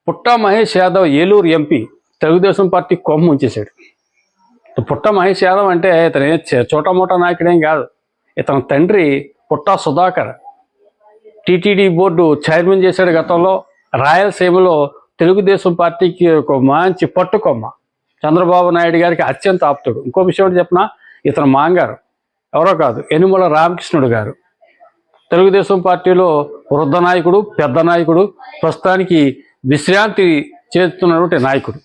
పుట్టా Mahesh Yadav Eluru MP Telugu Desam party కొమ్ము ఉంచేశాడు. పుట్టా మహేష్ యాదవ్ అంటే ఇతను చోటమోటా నాయకుడేం కాదు. ఇతని తండ్రి పుట్టా సుధాకర్ టీటీడీ బోర్డు చైర్మన్ చేశాడు. గతంలో రాయలసీమలో తెలుగుదేశం పార్టీకి ఒక మంచి పట్టుకొమ్మ, చంద్రబాబు నాయుడు గారికి అత్యంత ఆప్తుడు. ఇంకో విషయం ఏంటి చెప్పిన, ఇతను మాంగారు ఎవరో కాదు, యనుమల రామకృష్ణుడు గారు. తెలుగుదేశం పార్టీలో వృద్ధ నాయకుడు, పెద్ద నాయకుడు, ప్రస్తుతానికి విశ్రాంతి చేస్తున్నటువంటి నాయకుడు.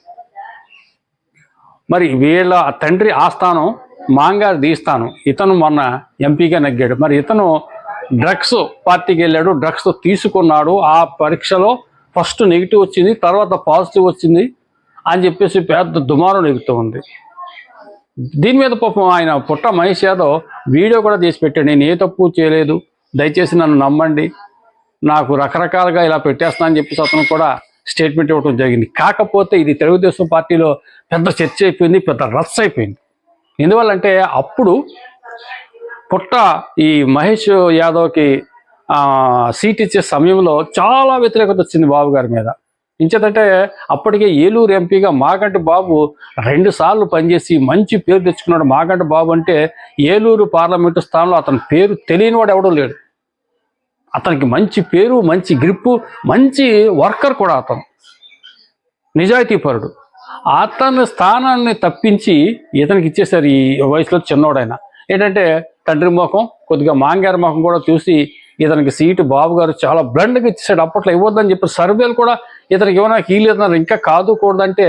మరి వీళ్ళ తండ్రి ఆస్థానం, మాంగారు దీస్థానం. ఇతను మొన్న ఎంపీగా నెగ్గాడు. మరి ఇతను డ్రగ్స్ పార్టీకి వెళ్ళాడు, డ్రగ్స్ తీసుకున్నాడు. ఆ పరీక్షలో ఫస్ట్ నెగిటివ్ వచ్చింది, తర్వాత పాజిటివ్ వచ్చింది అని చెప్పేసి పెద్ద దుమారం నెగుతూ ఉంది. దీని మీద పాపం ఆయన పుట్టా మహేష్ యాదవ్ వీడియో కూడా తీసి పెట్టాడు. నేను ఏ తప్పు చేయలేదు, దయచేసి నన్ను నమ్మండి, నాకు రకరకాలుగా ఇలా పెట్టేస్తానని చెప్పేసి అతను కూడా స్టేట్మెంట్ ఇవ్వడం జరిగింది. కాకపోతే ఇది తెలుగుదేశం పార్టీలో పెద్ద చర్చ అయిపోయింది, పెద్ద రచ్చ అయిపోయింది. ఎందువల్లంటే అప్పుడు పుట్ట ఈ మహేష్ యాదవ్కి సీట్ ఇచ్చే సమయంలో చాలా వ్యతిరేకత వచ్చింది బాబు గారి మీద. ఇంచేతంటే అప్పటికే ఏలూరు ఎంపీగా మాగంటి బాబు 2 సార్లు పనిచేసి మంచి పేరు తెచ్చుకున్నాడు. మాగంటి బాబు అంటే ఏలూరు పార్లమెంటు స్థానంలో అతని పేరు తెలియని వాడు ఎవడో లేడు. అతనికి మంచి పేరు, మంచి గ్రిప్పు, మంచి వర్కర్ కూడా. అతను నిజాయితీపరుడు. అతని స్థానాన్ని తప్పించి ఇతనికి ఇచ్చేసారు. ఈ వయసులో చిన్నోడైనా ఏంటంటే తండ్రి ముఖం, కొద్దిగా మాంగారి ముఖం కూడా చూసి ఇతనికి సీటు బాబు గారు చాలా బ్లండ్గా ఇచ్చేసాడు. అప్పట్లో ఇవ్వద్దని చెప్పి సర్వేలు కూడా ఇతనికి ఏమైనా కీలేదన్నారు. ఇంకా కాదు కూడదంటే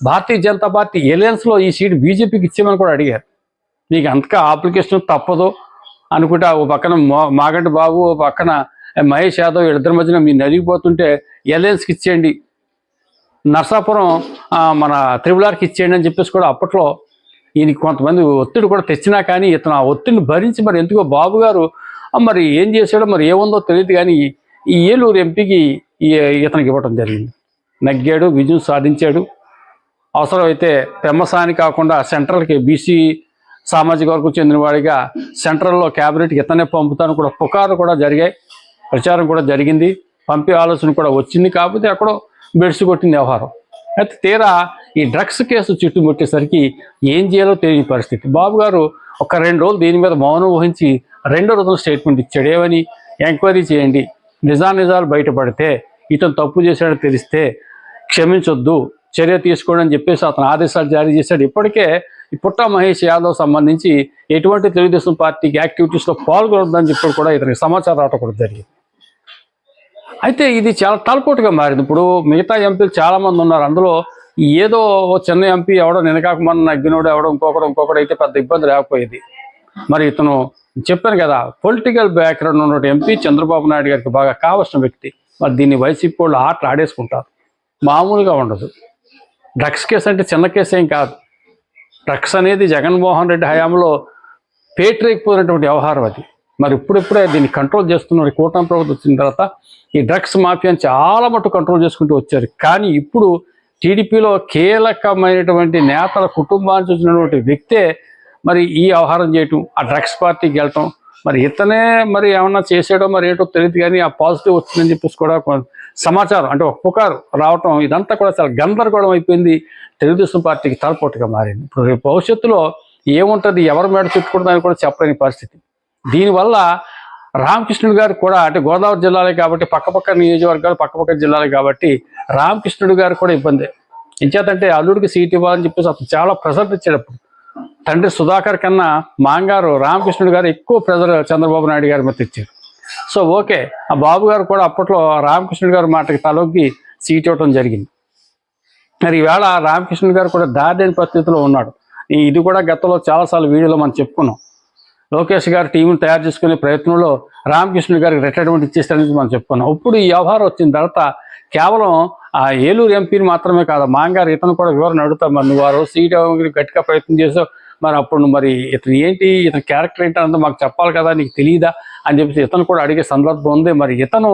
భారతీయ జనతా పార్టీ ఎలయన్స్లో ఈ సీటు బీజేపీకి ఇచ్చేమని కూడా అడిగారు. నీకు అంతగా అప్లికేషన్ తప్పదు అనుకుంటే ఓ పక్కన మాగంటి బాబు, ఓ పక్కన మహేష్ యాదవ్, వీళ్ళిద్దరి మధ్యన మీరు నలిగిపోతుంటే ఎలయన్స్కి ఇచ్చేయండి, నర్సాపురం మన త్రిబులార్కి ఇచ్చేయండి అని చెప్పేసి కూడా అప్పట్లో ఈయనకి కొంతమంది ఒత్తిడి కూడా తెచ్చినా కానీ ఇతను ఆ ఒత్తిడిని భరించి మరి ఎందుకో బాబు గారు మరి ఏం చేశాడో మరి ఏముందో తెలియదు కానీ ఈ ఏలూరు ఎంపీకి ఇతనికి ఇవ్వటం జరిగింది. నగ్గాడు, విజయం సాధించాడు. అవసరమైతే పెమ్మసాని కాకుండా సెంట్రల్కి బీసీ సామాజిక వర్గం చెందిన వాడిగా సెంట్రల్లో క్యాబినెట్కి ఇతనే పంపుతాను కూడా పుకారు కూడా జరిగాయి, ప్రచారం కూడా జరిగింది, పంపే ఆలోచన కూడా వచ్చింది. కాకపోతే ఎక్కడో బెడ్స్ కొట్టింది వ్యవహారం. అయితే తీరా ఈ డ్రగ్స్ కేసు చుట్టుముట్టేసరికి ఏం చేయాలో తెలియని పరిస్థితి. బాబు గారు ఒక 2 రోజులు దీని మీద మౌనం వహించి 2వ రోజున స్టేట్మెంట్ ఇచ్చాడు. ఏమని, ఎంక్వైరీ చేయండి, నిజాలు బయటపడితే, ఇతను తప్పు చేశాడని తెలిస్తే క్షమించొద్దు, చర్య తీసుకోండి అని చెప్పేసి అతను ఆదేశాలు జారీ చేశాడు. ఇప్పటికే ఈ పుట్టా మహేష్ యాదవ్ సంబంధించి ఎటువంటి తెలుగుదేశం పార్టీకి యాక్టివిటీస్లో పాల్గొనొద్దని చెప్పి కూడా ఇతనికి సమాచారం రావడం కూడా జరిగింది. అయితే ఇది చాలా తలపోటుగా మారింది. ఇప్పుడు మిగతా ఎంపీలు చాలామంది ఉన్నారు. అందులో ఏదో చిన్న ఎంపీ ఎవడో నినకాకమన్న నగ్గినోడు ఎవడో ఇంకొకడు అయితే పెద్ద ఇబ్బంది లేకపోయేది. మరి ఇతను చెప్పాను కదా, పొలిటికల్ బ్యాక్గ్రౌండ్ ఉన్న ఎంపీ చంద్రబాబు నాయుడు గారికి బాగా కావాల్సిన వ్యక్తి. మరి దీన్ని వైసీపీ వాళ్ళు ఆటలు ఆడేసుకుంటారు, మామూలుగా ఉండదు. డ్రగ్స్ కేసు అంటే చిన్న కేసు ఏం కాదు. డ్రగ్స్ అనేది జగన్మోహన్ రెడ్డి హయాంలో పేటరేకపోయినటువంటి వ్యవహారం అది. మరి ఇప్పుడిప్పుడే దీన్ని కంట్రోల్ చేస్తున్నారు. కూటమి ప్రభుత్వం వచ్చిన తర్వాత ఈ డ్రగ్స్ మాఫియాని చాలా మటుకు కంట్రోల్ చేసుకుంటూ వచ్చారు. కానీ ఇప్పుడు టీడీపీలో కీలకమైనటువంటి నేతల కుటుంబానికి వచ్చినటువంటి వ్యక్తే మరి ఈ వ్యవహారం చేయటం, ఆ డ్రగ్స్ పార్టీకి వెళ్ళటం, మరి ఇతనే మరి ఏమన్నా చేసాడో మరి ఏంటో తెలియదు కానీ ఆ పాజిటివ్ వచ్చిందని చెప్పేసి కూడా సమాచారం, అంటే ఒక పుకారు రావటం, ఇదంతా కూడా చాలా గందరగోళం అయిపోయింది. తెలుగుదేశం పార్టీకి తలపోటుగా మారింది. ఇప్పుడు రేపు భవిష్యత్తులో ఏముంటుంది, ఎవరి మేడ చుట్టుకుంటుందని కూడా చెప్పలేని పరిస్థితి. దీనివల్ల రామకృష్ణుడు గారు కూడా, అంటే గోదావరి జిల్లాలే కాబట్టి పక్కపక్క నియోజకవర్గాలు, పక్కపక్క జిల్లాలే కాబట్టి రామకృష్ణుడు గారు కూడా ఇబ్బంది. ఎంచేతంటే అల్లుడికి సీట్ ఇవ్వాలని చెప్పేసి అతను చాలా ప్రెజర్ తెచ్చేటప్పుడు తండ్రి సుధాకర్ కన్నా మాంగారు రామకృష్ణుడు గారు ఎక్కువ ప్రెజర్ చంద్రబాబు నాయుడు గారి మీద తెచ్చారు. సో ఓకే, ఆ బాబు గారు కూడా అప్పట్లో రామకృష్ణుడు గారి మాటకి తలొగ్గి సీట్ ఇవ్వడం జరిగింది. మరి ఈవేళ రామకృష్ణుడు గారు కూడా దారుణమైన పరిస్థితిలో ఉన్నాడు. ఇది కూడా గతంలో చాలాసార్లు వీడియోలో మనం చెప్పుకున్నాం. లోకేష్ గారు టీంను తయారు చేసుకునే ప్రయత్నంలో రామకృష్ణుడు గారికి రిటైర్మెంట్ ఇచ్చేస్తారని మనం చెప్పుకున్నాం. ఇప్పుడు ఈ వ్యవహారం వచ్చిన తర్వాత కేవలం ఆ ఏలూరు ఎంపీని మాత్రమే కాదు, మాంగారు ఇతను కూడా వివరణ అడుగుతాం. మరి నువ్వు ఆ రోజు సీట్ గట్టిగా ప్రయత్నం చేసావు, మరి అప్పుడు మరి ఇతను ఏంటి, ఇతని క్యారెక్టర్ ఏంటి అన్నది మాకు చెప్పాలి కదా, నీకు తెలియదా అని చెప్పేసి ఇతను కూడా అడిగే సందర్భం ఉంది. మరి ఇతను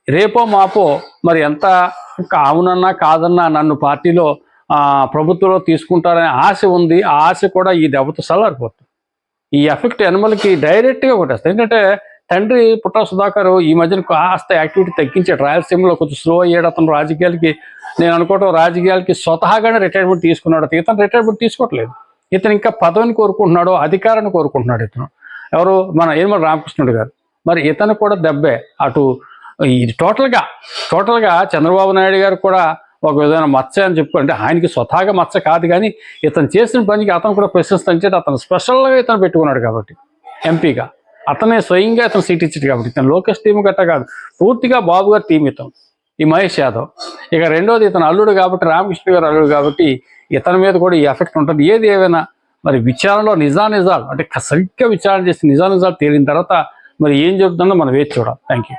రేపో మాపో మరి ఎంత అవునన్నా కాదన్నా నన్ను పార్టీలో ప్రభుత్వంలో తీసుకుంటారనే ఆశ ఉంది. ఆ ఆశ కూడా ఈ దెబ్బతో సల్లారిపోతుంది. ఈ ఎఫెక్ట్ ఎనిమల్కి డైరెక్ట్గా కొట్టేస్తుంది. ఎందుకంటే తండ్రి పుట్ట సుధాకర్ ఈ మధ్యన కాస్త యాక్టివిటీ తగ్గించాడు, రాయలసీమలో కొంచెం స్లో అయ్యాడు అతను రాజకీయాలకి. నేను అనుకోవటం రాజకీయాలకి స్వతహాగానే రిటైర్మెంట్ తీసుకున్నాడు. ఇతను రిటైర్మెంట్ తీసుకోవట్లేదు, ఇతను ఇంకా పదవిని కోరుకుంటున్నాడు, అధికారాన్ని కోరుకుంటున్నాడు ఇతను. ఎవరు? మన యనమల రామకృష్ణుడు గారు. మరి ఇతను కూడా దెబ్బే. అటు ఇది టోటల్గా చంద్రబాబు నాయుడు గారు కూడా ఒక విధమైన మచ్చ అని చెప్పుకుంటే, ఆయనకి స్వతహాగా మచ్చ కాదు కానీ ఇతను చేసిన పనికి అతను కూడా ప్రశ్నిస్తుంటే అతను స్పెషల్గా ఇతను పెట్టుకున్నాడు కాబట్టి ఎంపీగా, అతనే స్వయంగా ఇతను సీట్ ఇచ్చాడు కాబట్టి. ఇతను లోకేష్ టీం గట్ట కాదు, పూర్తిగా బాబు గారు టీం ఇతను, ఈ మహేష్ యాదవ్. ఇక రెండోది ఇతను అల్లుడు కాబట్టి, రామకృష్ణ గారు అల్లుడు కాబట్టి ఇతని మీద కూడా ఈ ఎఫెక్ట్ ఉంటుంది. ఏది ఏమైనా మరి విచారణలో నిజాలు అంటే సరిగ్గా విచారణ చేసి నిజాలు తేలిన తర్వాత మరి ఏం జరుగుతుందో మనం వేచి చూడాలి. Thank you.